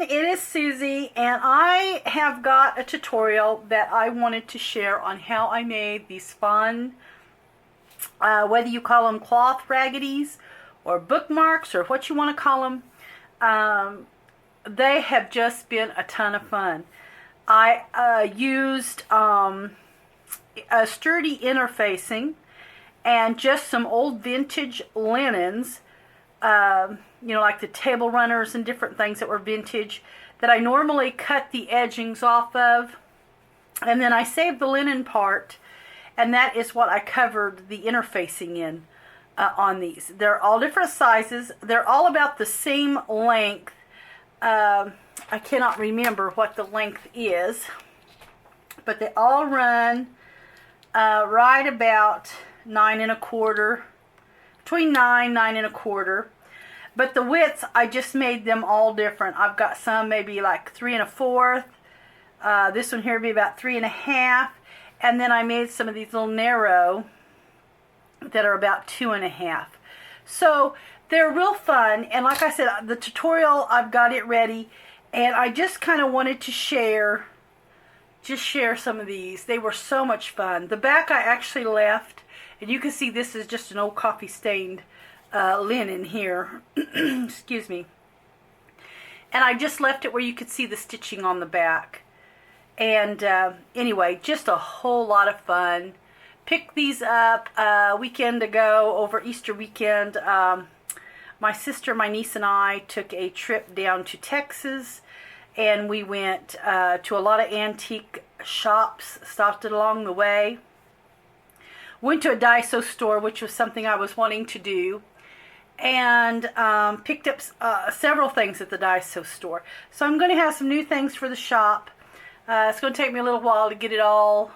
everyone, it is Susie, and I have got a tutorial that I wanted to share on how I made these fun, whether you call them cloth raggedies or bookmarks or what you want to call them. They have just been a ton of fun. I used a sturdy interfacing and just some old vintage linens, you know, like the table runners and different things that were vintage that I normally cut the edgings off of. And then I saved the linen part, and that is what I covered the interfacing in on these. They're all different sizes. They're all about the same length. I cannot remember what the length is, but they all run right about 9 1/4, between 9 1/4. But the widths, I just made them all different. I've got some maybe like 3 1/4. This one here would be about 3 1/2. And then I made some of these little narrow that are about 2 1/2. So they're real fun. And like I said, the tutorial, I've got it ready. And I just kind of wanted to share some of these. They were so much fun. The back I actually left. And you can see this is just an old coffee stained linen here. Excuse me. And I just left it where you could see the stitching on the back. And anyway, just a whole lot of fun. Picked these up a weekend ago, over Easter weekend. My sister, my niece, and I took a trip down to Texas. And we went to a lot of antique shops, stopped it along the way. Went to a Daiso store, which was something I was wanting to do. And picked up several things at the Daiso store. So I'm going to have some new things for the shop. It's going to take me a little while to get it all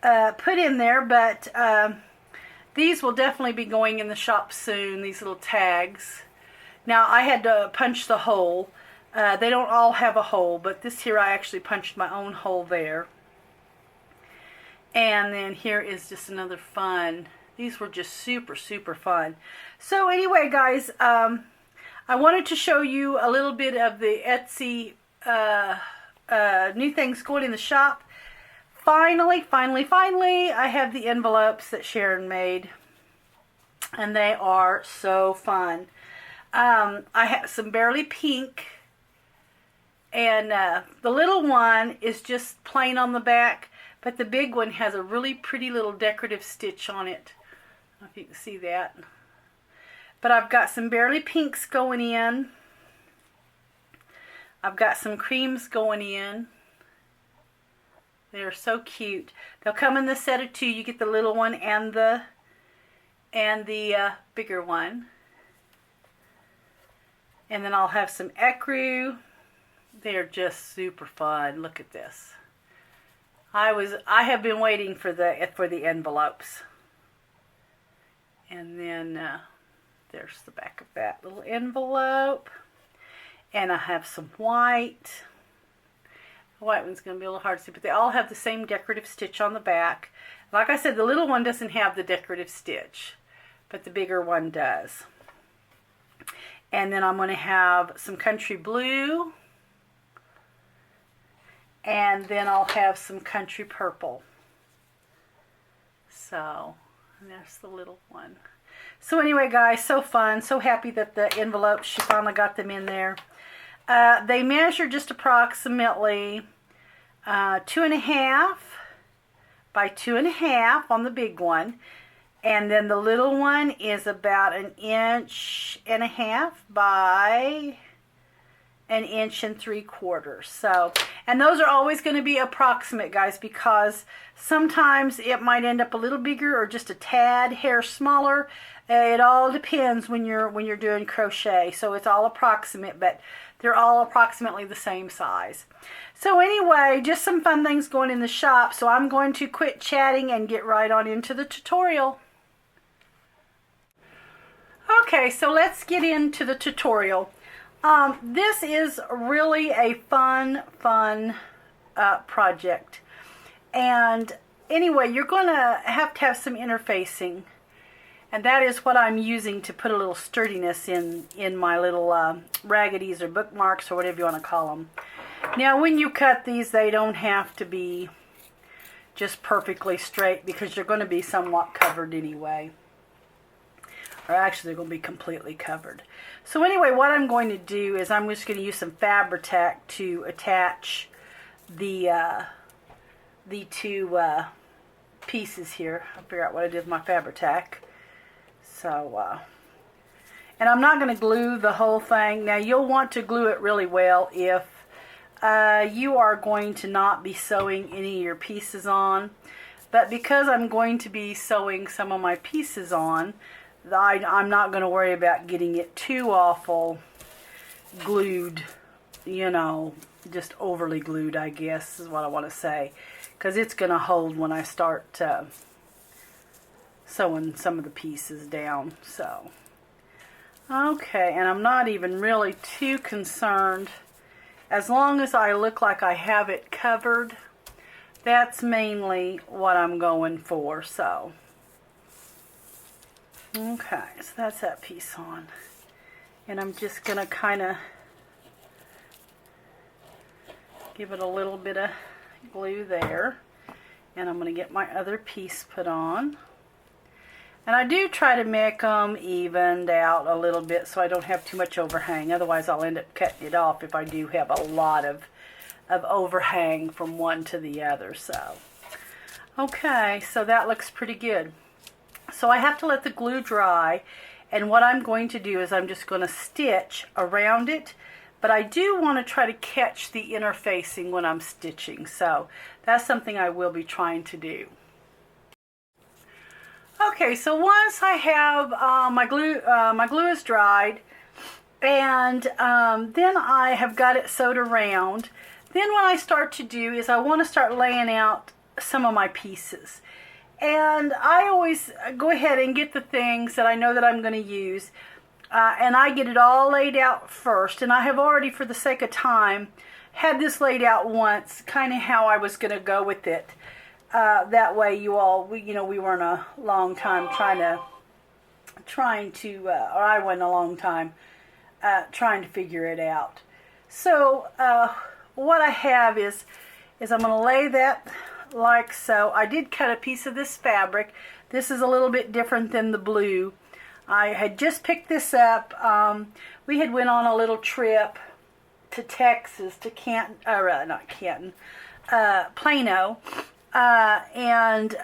put in there, but these will definitely be going in the shop soon, these little tags. Now, I had to punch the hole. They don't all have a hole, but this here I actually punched my own hole there. And then here is just another fun. These were just super, super fun. So anyway, guys, I wanted to show you a little bit of the Etsy new things going in the shop. Finally, I have the envelopes that Sharon made. And they are so fun. I have some Barely Pink. And the little one is just plain on the back. But the big one has a really pretty little decorative stitch on it. I don't know if you can see that. But I've got some Barely Pinks going in. I've got some creams going in. They're so cute. They'll come in the set of 2. You get the little one and the bigger one. And then I'll have some ecru. They're just super fun. Look at this. I have been waiting for the envelopes. And then there's the back of that little envelope. And I have some white. The white one's going to be a little hard to see, but they all have the same decorative stitch on the back. Like I said, the little one doesn't have the decorative stitch, but the bigger one does. And then I'm going to have some country blue. And then I'll have some country purple. So, and there's the little one. So anyway, guys, so fun. So happy that the envelopes, she finally got them in there. They measure just approximately 2 1/2 by 2 1/2 on the big one. And then the little one is about 1 1/2 by 1 3/4 inches. So, and those are always going to be approximate, guys, because sometimes it might end up a little bigger or just a tad hair smaller. It all depends when you're doing crochet. So it's all approximate, but they're all approximately the same size. So anyway, just some fun things going in the shop. So I'm going to quit chatting and get right on into the tutorial. Okay, so let's get into the tutorial. This is really a fun project. And anyway, you're going to have some interfacing. And that is what I'm using to put a little sturdiness in my little raggedies or bookmarks or whatever you want to call them. Now when you cut these, they don't have to be just perfectly straight because you're going to be somewhat covered anyway. Or actually they're going to be completely covered. So anyway, what I'm going to do is I'm just going to use some Fabri-Tac to attach the two pieces here. I'll figure out what I did with my Fabri-Tac. So, and I'm not going to glue the whole thing. Now you'll want to glue it really well if you are going to not be sewing any of your pieces on. But because I'm going to be sewing some of my pieces on, I'm not going to worry about getting it too awful glued, you know, just overly glued, I guess is what I want to say. Because it's going to hold when I start sewing some of the pieces down. So, okay, and I'm not even really too concerned. As long as I look like I have it covered, that's mainly what I'm going for. So, okay, so that's that piece on. And I'm just going to kind of give it a little bit of glue there. And I'm going to get my other piece put on. And I do try to make them evened out a little bit so I don't have too much overhang. Otherwise I'll end up cutting it off if I do have a lot of overhang from one to the other. So, okay, so that looks pretty good. So I have to let the glue dry. And what I'm going to do is I'm just going to stitch around it. But I do want to try to catch the interfacing when I'm stitching. So that's something I will be trying to do. Okay, so once I have my glue is dried, and then I have got it sewed around. Then what I start to do is I want to start laying out some of my pieces. And I always go ahead and get the things that I know that I'm going to use. And I get it all laid out first. And I have already, for the sake of time, had this laid out once, kind of how I was going to go with it. That way we weren't a long time or I went a long time trying to figure it out. So what I have is I'm going to lay that like so. I did cut a piece of this fabric. This is a little bit different than the blue. I had just picked this up. We had went on a little trip to Texas, to Plano, and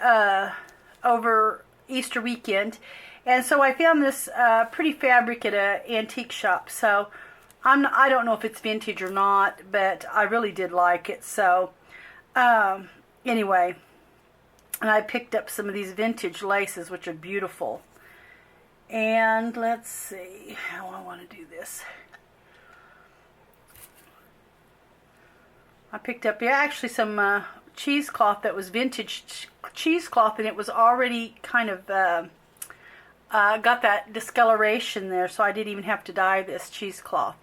over Easter weekend. And so I found this pretty fabric at an antique shop. So I don't know if it's vintage or not, but I really did like it. So anyway, and I picked up some of these vintage laces, which are beautiful. And let's see how I want to do this. I picked up actually some cheesecloth that was vintage cheesecloth, and it was already kind of got that discoloration there, so I didn't even have to dye this cheesecloth.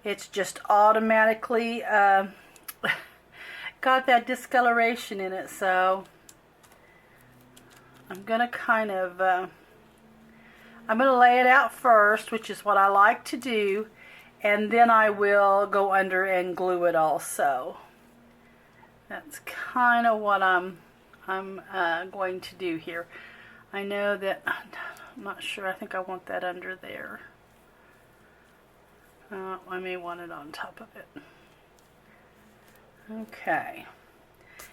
It's just automatically got that discoloration in it. So I'm gonna kind of I'm going to lay it out first, which is what I like to do, and then I will go under and glue it also. That's kind of what I'm going to do here. I know that, I'm not sure, I think I want that under there. I may want it on top of it. Okay.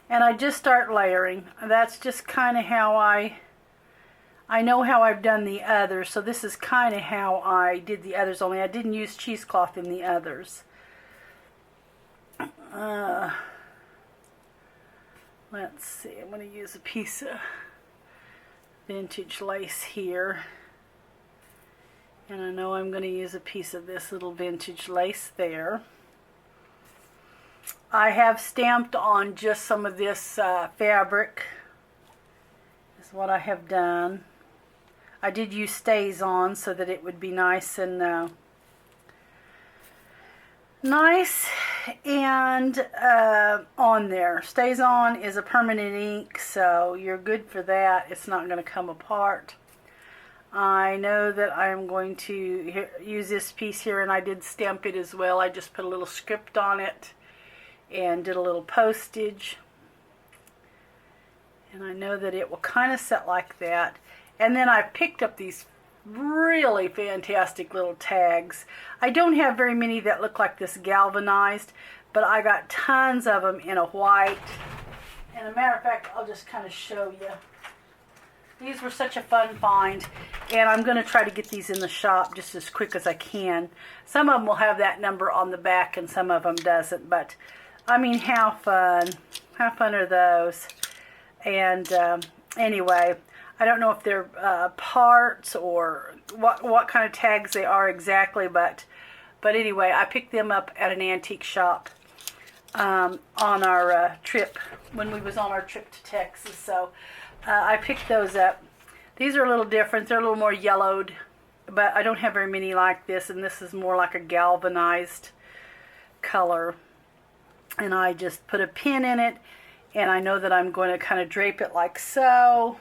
And I just start layering. That's just kind of how I know how I've done the others, so this is kind of how I did the others, only I didn't use cheesecloth in the others. Let's see, I'm going to use a piece of vintage lace here. And I know I'm going to use a piece of this little vintage lace there. I have stamped on just some of this fabric, is what I have done. I did use stays on so that it would be nice and on there. Stays on is a permanent ink, so you're good for that. It's not going to come apart. I know that I'm going to use this piece here, and I did stamp it as well. I just put a little script on it and did a little postage. And I know that it will kind of set like that. And then I picked up these really fantastic little tags. I don't have very many that look like this galvanized, but I got tons of them in a white. And a matter of fact, I'll just kind of show you. These were such a fun find, and I'm going to try to get these in the shop just as quick as I can. Some of them will have that number on the back and some of them doesn't, but I mean, how fun. How fun are those? And anyway, I don't know if they're parts or what kind of tags they are exactly, but anyway, I picked them up at an antique shop on our trip, when we was on our trip to Texas. So I picked those up. These are a little different. They're a little more yellowed, but I don't have very many like this, and this is more like a galvanized color. And I just put a pin in it, and I know that I'm going to kind of drape it like so.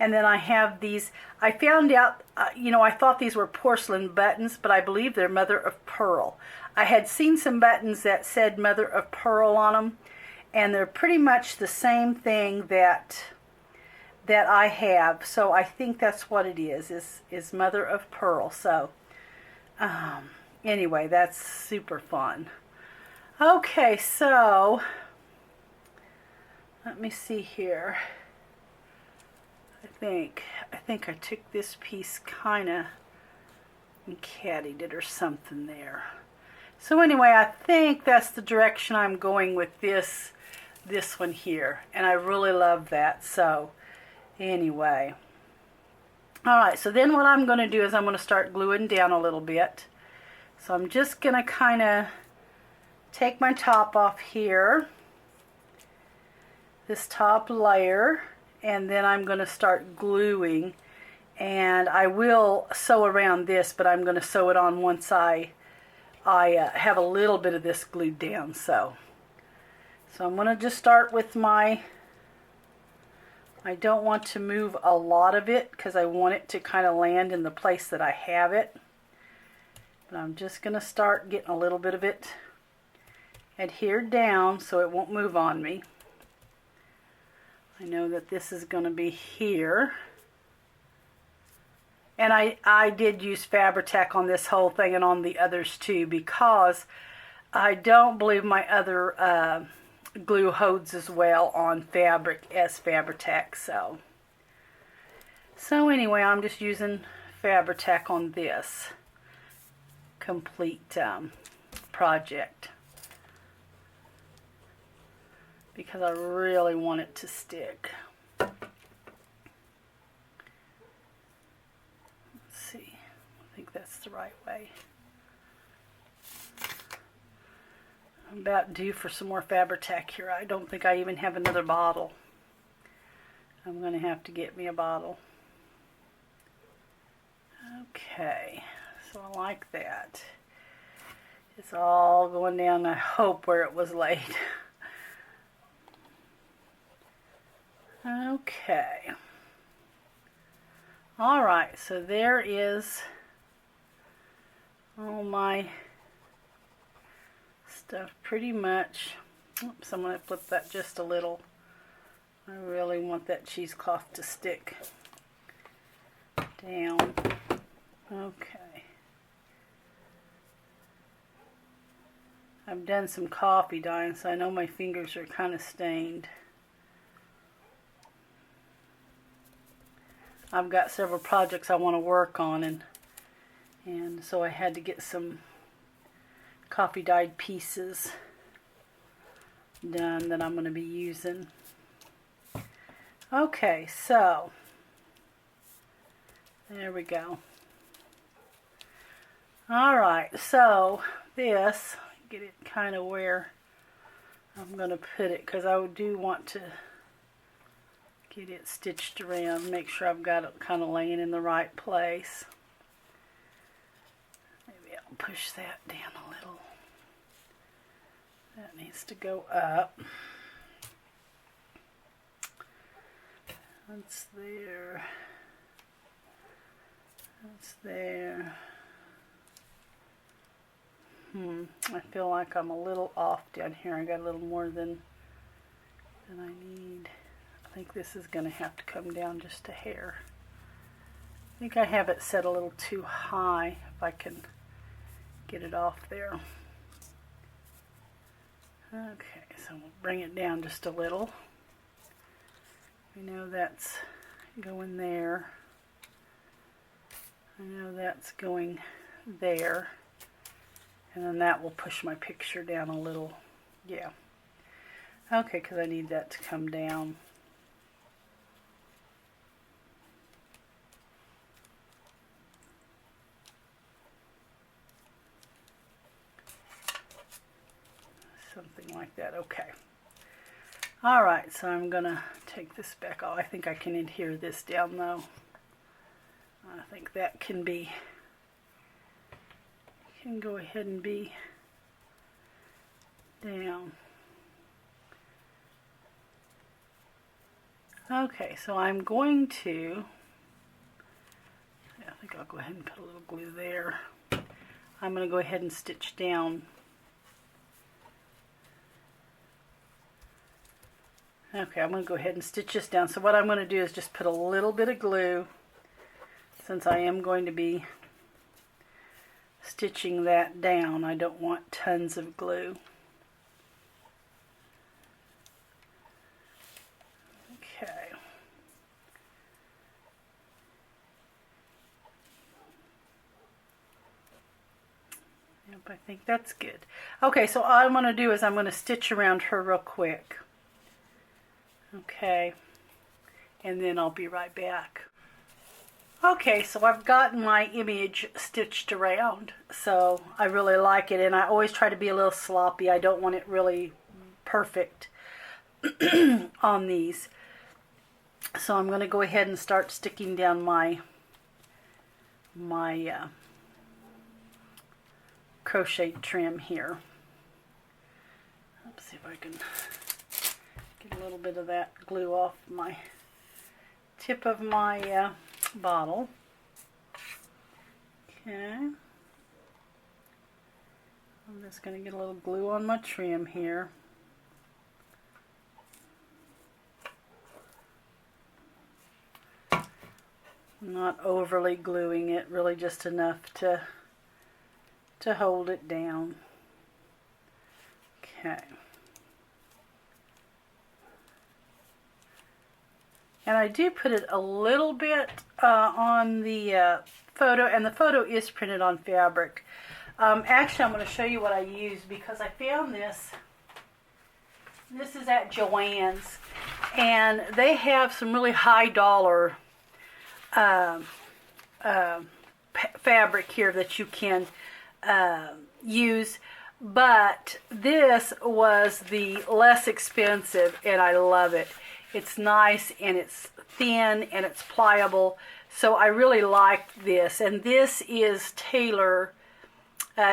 And then I have these. I found out, I thought these were porcelain buttons, but I believe they're mother of pearl. I had seen some buttons that said mother of pearl on them, and they're pretty much the same thing that I have. So I think that's what it is mother of pearl. So anyway, that's super fun. Okay, so let me see here. I think I took this piece kind of and caddied it or something there. So anyway, I think that's the direction I'm going with this one here, and I really love that. So anyway, all right, so then what I'm going to do is I'm going to start gluing down a little bit. So I'm just going to kind of take my top off here, this top layer, and then I'm going to start gluing, and I will sew around this, but I'm going to sew it on once I have a little bit of this glued down. So I'm going to just start with I don't want to move a lot of it because I want it to kind of land in the place that I have it. But I'm just going to start getting a little bit of it adhered down so it won't move on me. I know that this is going to be here. And I did use Fabri-Tac on this whole thing and on the others too, because I don't believe my other glue holds as well on fabric as Fabri-Tac. So anyway, I'm just using Fabri-Tac on this complete project because I really want it to stick. Let's see, I think that's the right way. I'm about due for some more Fabri-Tac here. I don't think I even have another bottle. I'm going to have to get me a bottle. Okay, so I like that. It's all going down, I hope, where it was laid. Okay. Alright, so there is all my stuff pretty much. Oops, I'm going to flip that just a little. I really want that cheesecloth to stick down. Okay. I've done some coffee dyeing, so I know my fingers are kind of stained. I've got several projects I want to work on, and so I had to get some coffee dyed pieces done that I'm going to be using. Okay, so there we go. Alright, so this, get it kind of where I'm going to put it, because I do want to get it stitched around, make sure I've got it kind of laying in the right place. Maybe I'll push that down a little. That needs to go up. That's there. That's there. I feel like I'm a little off down here. I got a little more than I need. I think this is going to have to come down just a hair. I think I have it set a little too high, if I can get it off there. Okay, so we'll bring it down just a little. I know that's going there. I know that's going there. And then that will push my picture down a little. Yeah. Okay, because I need that to come down. Something like that. Okay. All right, so I'm going to take this back off. I think I can adhere this down, though. I think that can be... can go ahead and be down. Okay, so I'm going to, I think I'll go ahead and put a little glue there. I'm going to go ahead and stitch down. Okay, I'm going to go ahead and stitch this down. So what I'm going to do is just put a little bit of glue, since I am going to be stitching that down. I don't want tons of glue. Okay. Yep, I think that's good. Okay, so all I'm going to do is I'm going to stitch around her real quick. Okay, and then I'll be right back. Okay, so I've gotten my image stitched around, so I really like it, and I always try to be a little sloppy. I don't want it really perfect on these. So I'm going to go ahead and start sticking down my crochet trim here. Let's see if I can get a little bit of that glue off my tip of my bottle. Okay. I'm just going to get a little glue on my trim here. I'm not overly gluing it, really just enough to hold it down. Okay. And I do put it a little bit on the photo, and the photo is printed on fabric. Actually, I'm going to show you what I used, because I found this. This is at Joann's, and they have some really high dollar fabric here that you can use, but this was the less expensive, and I love it. It's nice, and it's thin, and it's pliable, so I really like this. And this is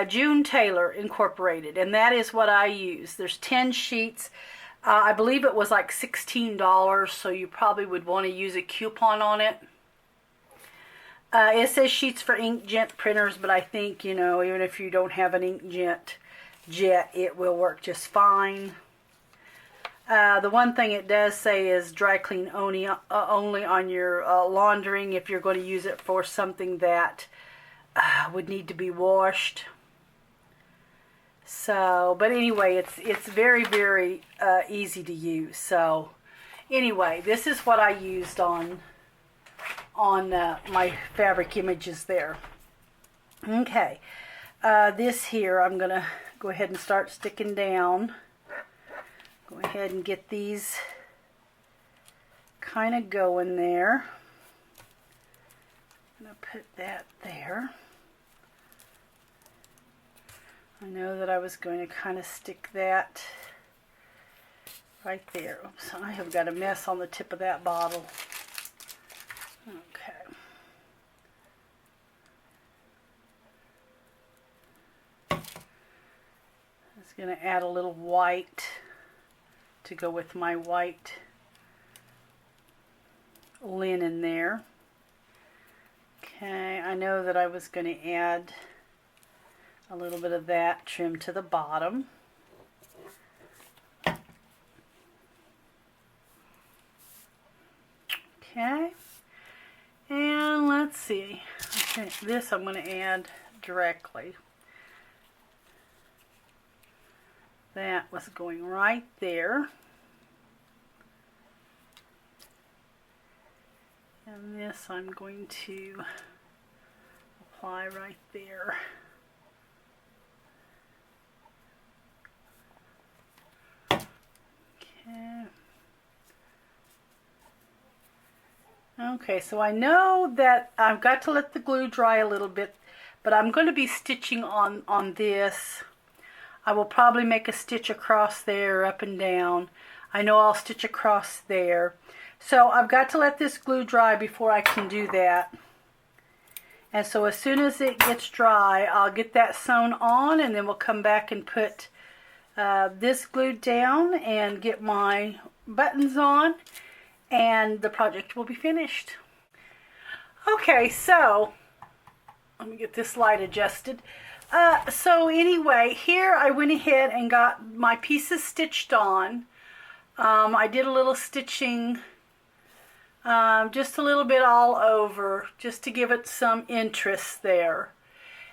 June Taylor Incorporated, and that is what I use. There's 10 sheets. I believe it was like $16, so you probably would want to use a coupon on it. It says sheets for inkjet printers, but I think, you know, even if you don't have an inkjet, it will work just fine. The one thing it does say is dry clean only on your laundering, if you're going to use it for something that would need to be washed. So, but anyway, it's very, very easy to use. So, anyway, this is what I used on my fabric images there. Okay, this here I'm going to go ahead and start sticking down. Go ahead and get these kind of going there. I'm going to put that there. I know that I was going to kind of stick that right there. Oops, I have got a mess on the tip of that bottle. Okay. I'm just going to add a little white to go with my white linen there. Okay, I know that I was going to add a little bit of that trim to the bottom. Okay, and let's see. Okay, this I'm going to add directly. That was going right there. And this I'm going to apply right there. Okay. Okay, so I know that I've got to let the glue dry a little bit, but I'm going to be stitching on this. I will probably make a stitch across there, up and down. I know I'll stitch across there. So I've got to let this glue dry before I can do that. And so as soon as it gets dry, I'll get that sewn on, and then we'll come back and put this glued down and get my buttons on, and the project will be finished. Okay, so let me get this light adjusted. So anyway, here I went ahead and got my pieces stitched on. I did a little stitching, just a little bit all over, just to give it some interest there.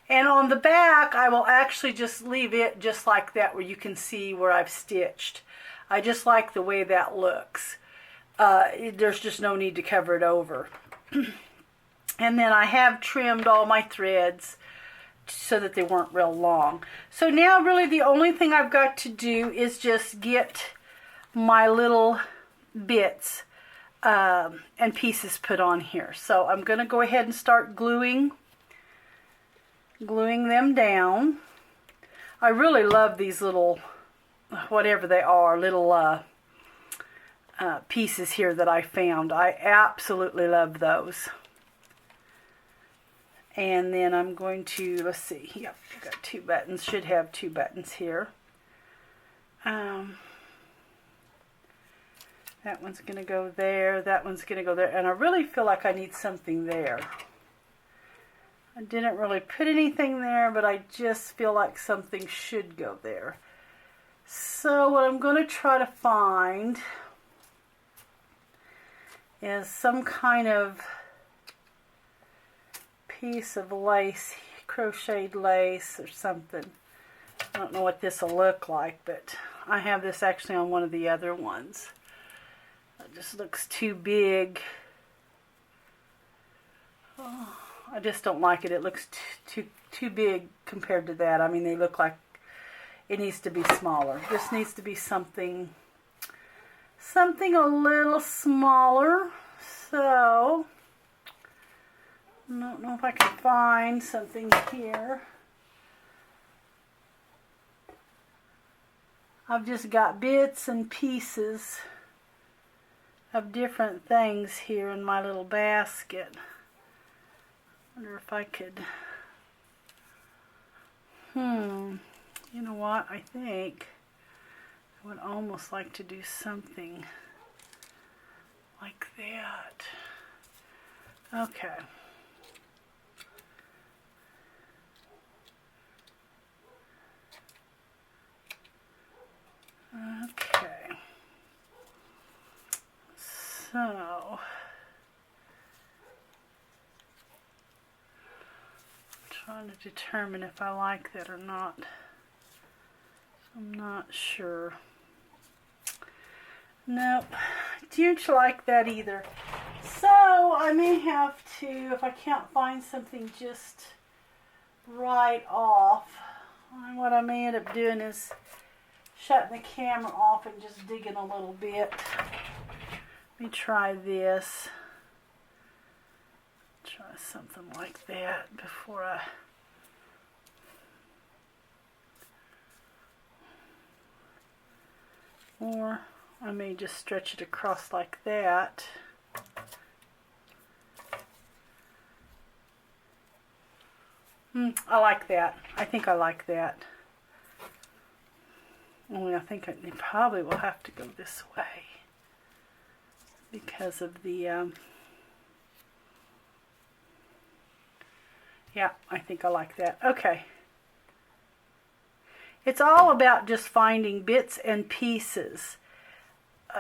And on the back, I will actually just leave it just like that, where you can see where I've stitched. I just like the way that looks. There's just no need to cover it over. And then I have trimmed all my threads so that they weren't real long. So now really the only thing I've got to do is just get my little bits and pieces put on here. So I'm going to go ahead and start gluing them down. I really love these little, whatever they are, little pieces here that I found. I absolutely love those. And then I'm going to, let's see, yep, I've got 2 buttons, should have 2 buttons here. That one's going to go there, that one's going to go there, and I really feel like I need something there. I didn't really put anything there, but I just feel like something should go there. So what I'm going to try to find is some kind of piece of lace, crocheted lace or something. I don't know what this will look like, but I have this actually on one of the other ones. It just looks too big. Oh, I just don't like it. It looks too big compared to that. I mean, they look like it needs to be smaller. This needs to be something a little smaller. So I don't know if I can find something here. I've just got bits and pieces of different things here in my little basket. Wonder if I could, you know what, I think I would almost like to do something like that. Okay. Okay. So, I'm trying to determine if I like that or not. I'm not sure. Nope, don't like that either. So I may have to, if I can't find something just right off, what I may end up doing is shutting the camera off and just digging a little bit. Let me try this. Try something like that before I... Or I may just stretch it across like that. I like that. I think I like that. Only I think I probably will have to go this way because of the Yeah, I think I like that. Okay. It's all about just finding bits and pieces,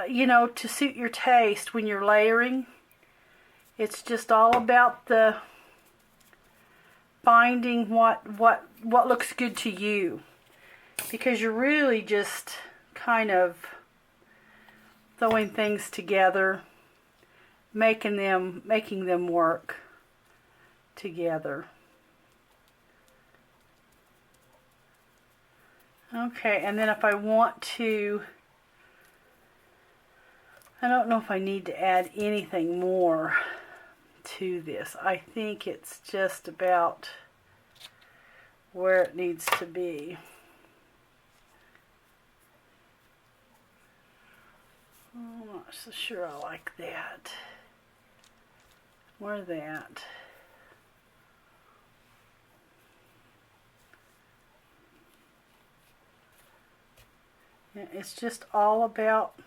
you know, to suit your taste when you're layering. It's just all about the finding what looks good to you, because you're really just kind of throwing things together, making them work together. Okay, and then if I want to, I don't know if I need to add anything more to this. I think it's just about where it needs to be. I'm not so sure I like that. Or that. It's just all about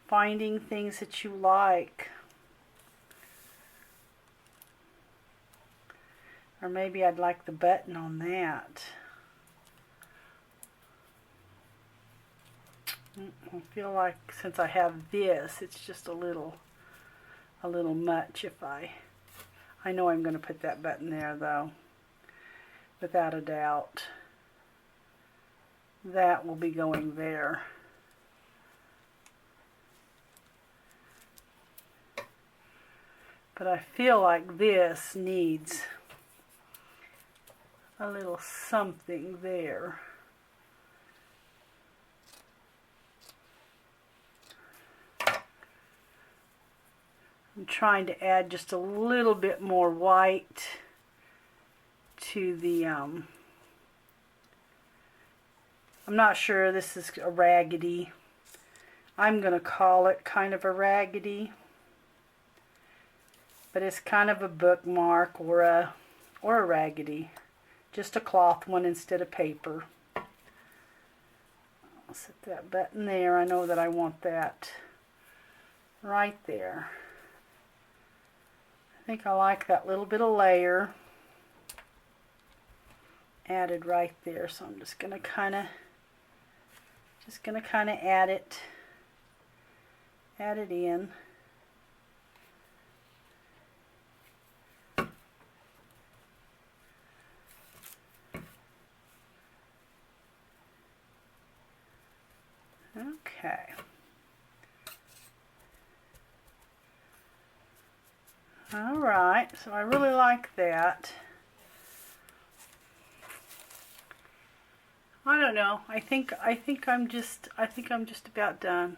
finding things that you like. Or maybe I'd like the button on that. I feel like since I have this, it's just a little much if I know I'm going to put that button there though, without a doubt. That will be going there. But I feel like this needs a little something there. I'm trying to add just a little bit more white to the, I'm not sure, this is a raggedy. I'm going to call it kind of a raggedy. But it's kind of a bookmark or a raggedy. Just a cloth one instead of paper. I'll set that button there. I know that I want that right there. I think I like that little bit of layer added right there. So I'm just gonna kind of add it in. Okay. All right, so I really like that. I don't know. I think I'm just about done.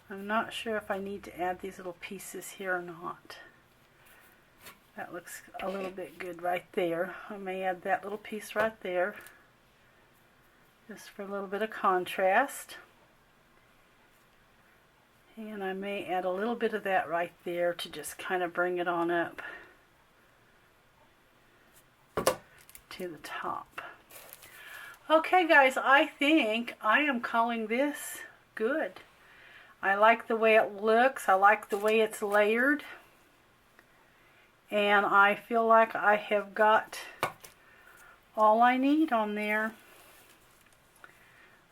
I'm not sure if I need to add these little pieces here or not. That looks a little bit good right there. I may add that little piece right there, just for a little bit of contrast. And I may add a little bit of that right there to just kind of bring it on up to the top. Okay guys, I think I am calling this good. I like the way it looks. I like the way it's layered. And I feel like I have got all I need on there.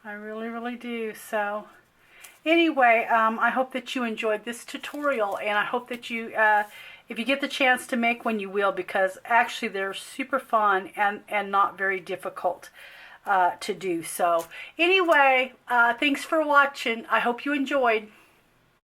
I really, really do. So anyway, I hope that you enjoyed this tutorial, and I hope that you, if you get the chance to make one, you will, because actually they're super fun and not very difficult to do. So anyway, thanks for watching. I hope you enjoyed.